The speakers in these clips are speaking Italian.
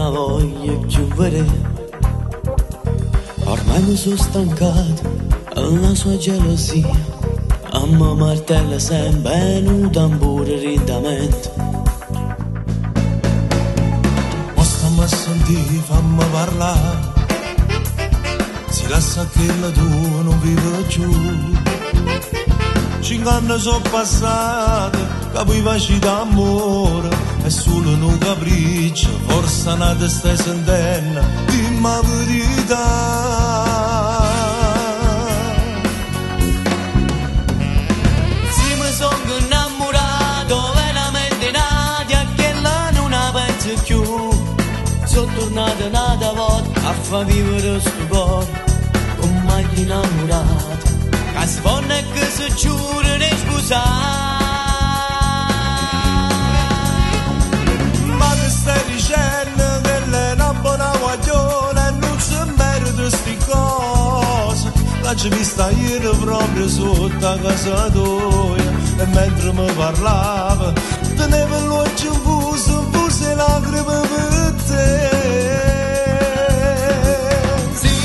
una voglia più vera. Ormai mi sono stancato alla sua gelosia, a me martella sempre in un tamburo ridamente. Ma stammi a sentire, fammi parlare, si lascia che la tua non vive più. 5 anni sono passati, capiva ci d'amore, è solo un capriccio, forse una te stai sentendo, dimmi la verità. Sì, mi sono innamorato veramente Nadia, che là non la penso più. Sono tornato un'altra volta a far vivere sto cuore, con mai innamorato, che si fanno e che si giura di sposare. Stai dicendo che lei è una buona guagliona e non si merita sti cose. L'ho vista ieri proprio sotto a casa tua e mentre mi parlava tenevo l'occhio fuso e lacrime per te. Sì,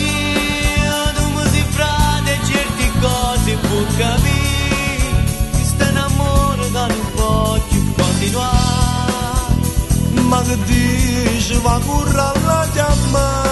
tu mi sei frate e certe cose può capire, questo è un amore che non può più continuare. Ma che dici, va curra la chiamare?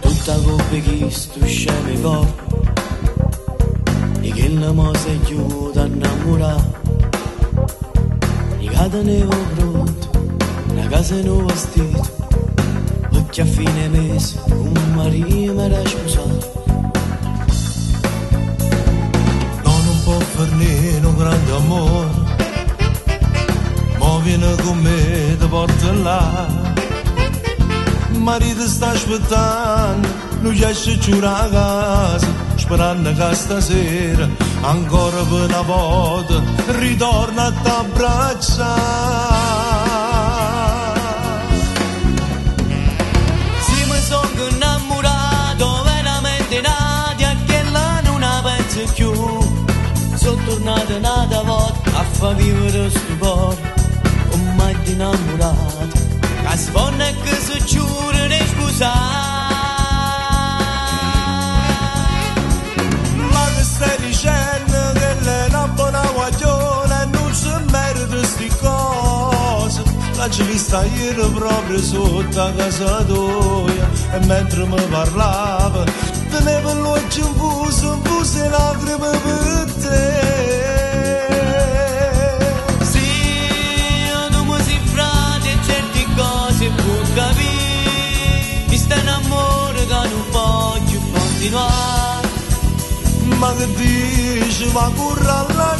Tutta colpa che sto scemo corpo e che la mosa aiuta a innamorare. I catenevo pronto, una casa e un vestito, perché a fine mese un marito mi era sposato. No, non può fornire un grande amore, ma vieni con me, ti porto là. Il marito sta aspettando, lui esce giù a casa, sperando che stasera ancora per una volta ritorna a t'abbracciare. Sì, mi sono innamorato veramente Nadia, che là non la penso più. Sono tornato un'altra volta a far vivere sto cuore, con mai innamorato, che si fanno e che si giura di sposare. Stai dicendo che lei è una buona guagliona e non si merita sti cose. L'ho vista ieri proprio sotto a casa tua e mentre mi parlava tenevo l'occhio fuso e lacrime per te. Sì, tu mi sei frate e certe cose può capire, questo è un amore che non voglio continuare. Ma che dici, ma curra la